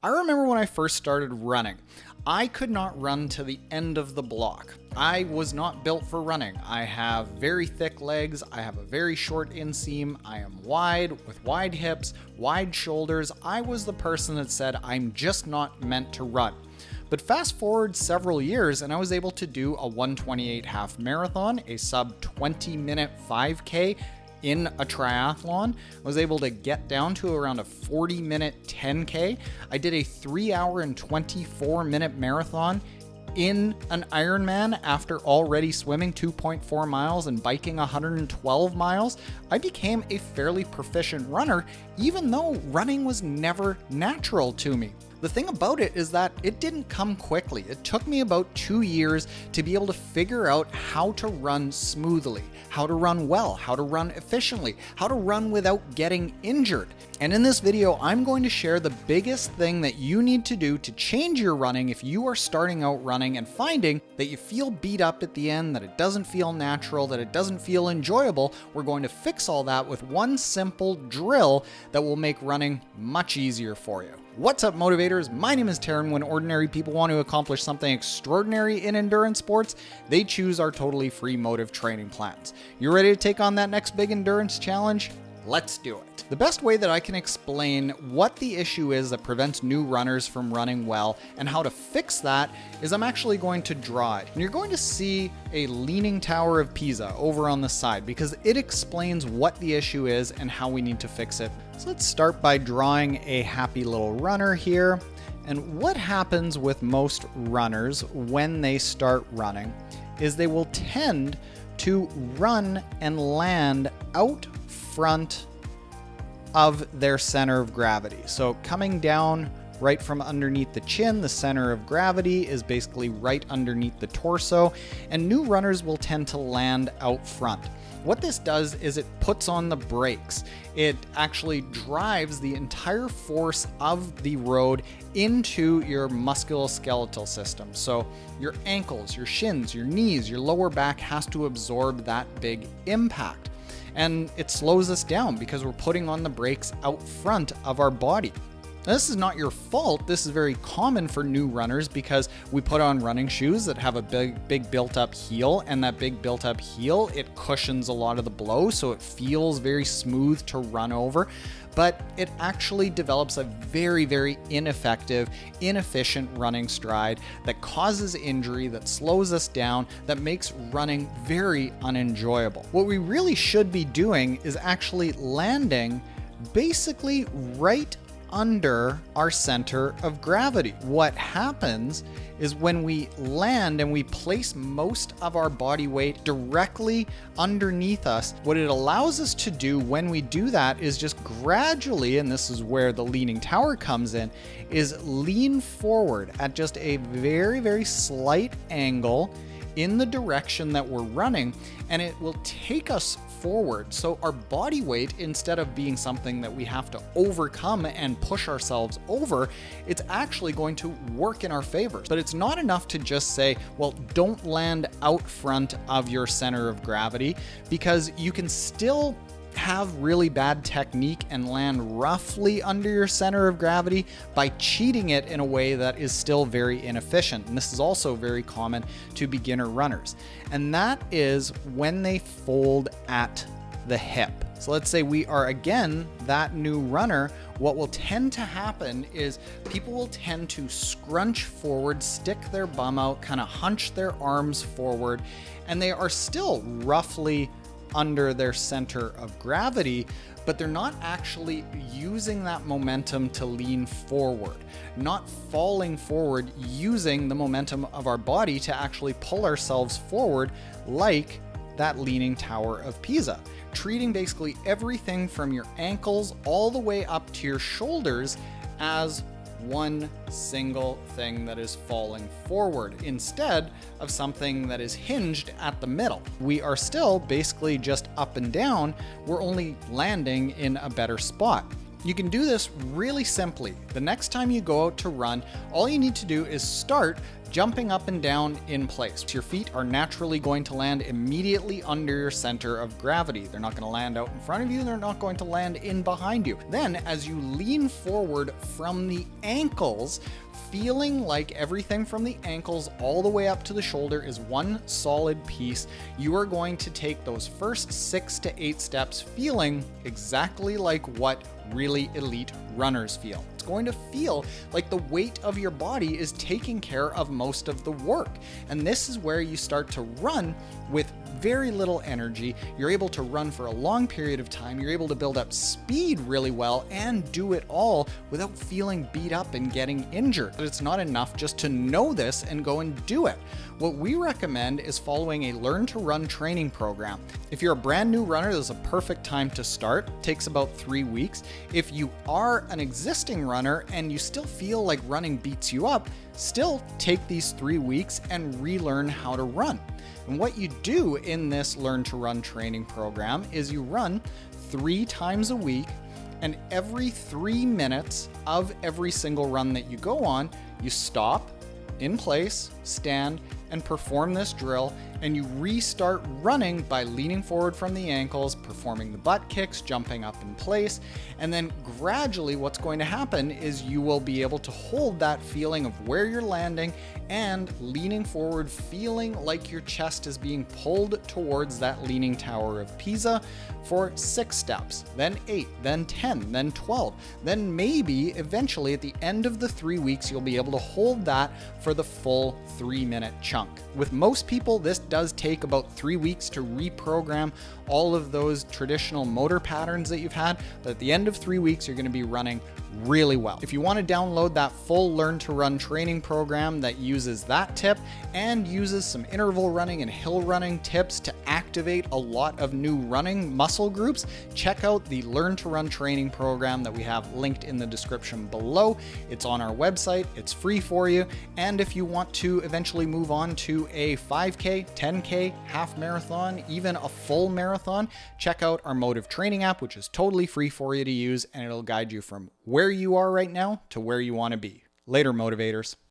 I remember when I first started running, I could not run to the end of the block. I was not built for running. I have very thick legs, I have a very short inseam, I am wide with wide hips, wide shoulders. I was the person that said I'm just not meant to run. But fast forward several years and I was able to do a 1:28 half marathon, a sub 20-minute 5K, in a triathlon. I was able to get down to around a 40-minute 10K. I did a 3-hour and 24-minute marathon in an Ironman after already swimming 2.4 miles and biking 112 miles. I became a fairly proficient runner, even though running was never natural to me. The thing about it is that it didn't come quickly. It took me about 2 years to be able to figure out how to run smoothly, how to run well, how to run efficiently, how to run without getting injured. And in this video, I'm going to share the biggest thing that you need to do to change your running if you are starting out running and finding that you feel beat up at the end, that it doesn't feel natural, that it doesn't feel enjoyable. We're going to fix all that with one simple drill that will make running much easier for you. What's up, motivators? My name is Taren. When ordinary people want to accomplish something extraordinary in endurance sports, they choose our totally free Motiv training plans. You ready to take on that next big endurance challenge? Let's do it. The best way that I can explain what the issue is that prevents new runners from running well and how to fix that is I'm actually going to draw it. And you're going to see a leaning tower of Pisa over on the side because it explains what the issue is and how we need to fix it. So let's start by drawing a happy little runner here. And what happens with most runners when they start running is they will tend to run and land out front of their center of gravity. So coming down right from underneath the chin, the center of gravity is basically right underneath the torso, and new runners will tend to land out front. What this does is it puts on the brakes. It actually drives the entire force of the road into your musculoskeletal system. So your ankles, your shins, your knees, your lower back has to absorb that big impact. And it slows us down because we're putting on the brakes out front of our body. Now, this is not your fault. This is very common for new runners because we put on running shoes that have a big built-up heel, and that big built-up heel, it cushions a lot of the blow, so it feels very smooth to run over. But it actually develops a very, very ineffective, inefficient running stride that causes injury, that slows us down, that makes running very unenjoyable. What we really should be doing is actually landing basically right under our center of gravity. What happens is when we land and we place most of our body weight directly underneath us, what it allows us to do when we do that is just gradually, and this is where the leaning tower comes in, is lean forward at just a very, very slight angle in the direction that we're running, and it will take us forward. So our body weight, instead of being something that we have to overcome and push ourselves over, it's actually going to work in our favor. But it's not enough to just say, well, don't land out front of your center of gravity, because you can still have really bad technique and land roughly under your center of gravity by cheating it in a way that is still very inefficient. And this is also very common to beginner runners. And that is when they fold at the hip. So let's say we are again that new runner. What will tend to happen is people will tend to scrunch forward, stick their bum out, kind of hunch their arms forward, and they are still roughly under their center of gravity, but they're not actually using that momentum to lean forward, not falling forward, using the momentum of our body to actually pull ourselves forward like that leaning tower of Pisa, treating basically everything from your ankles all the way up to your shoulders as one single thing that is falling forward instead of something that is hinged at the middle. We are still basically just up and down. We're only landing in a better spot. You can do this really simply. The next time you go out to run, all you need to do is start jumping up and down in place. Your feet are naturally going to land immediately under your center of gravity. They're not going to land out in front of you. They're not going to land in behind you. Then, as you lean forward from the ankles, feeling like everything from the ankles all the way up to the shoulder is one solid piece, you are going to take those first 6 to 8 steps feeling exactly like what really elite runners feel. It's going to feel like the weight of your body is taking care of most of the work. And this is where you start to run with very little energy. You're able to run for a long period of time. You're able to build up speed really well and do it all without feeling beat up and getting injured. But it's not enough just to know this and go and do it. What we recommend is following a Learn to Run training program. If you're a brand new runner, this is a perfect time to start. It takes about 3 weeks. If you are an existing runner and you still feel like running beats you up, still take these 3 weeks and relearn how to run. And what you do in this Learn to Run training program is you run 3 times a week, and every 3 minutes of every single run that you go on, you stop in place, stand, and perform this drill, and you restart running by leaning forward from the ankles, performing the butt kicks, jumping up in place, and then gradually what's going to happen is you will be able to hold that feeling of where you're landing and leaning forward, feeling like your chest is being pulled towards that leaning tower of Pisa for 6 steps, then 8, then 10, then 12, then maybe eventually at the end of the 3 weeks, you'll be able to hold that for the full 3-minute chunk. With most people, this does take about 3 weeks to reprogram all of those traditional motor patterns that you've had, but at the end of 3 weeks, you're going to be running really well. If you want to download that full Learn to Run training program that uses that tip and uses some interval running and hill running tips to activate a lot of new running muscle groups, check out the Learn to Run training program that we have linked in the description below. It's on our website, it's free for you, and if you want to eventually move on to a 5K, 10K, half marathon, even a full marathon, check out our Mottiv training app, which is totally free for you to use, and it'll guide you from where you are right now to where you want to be. Later, motivators.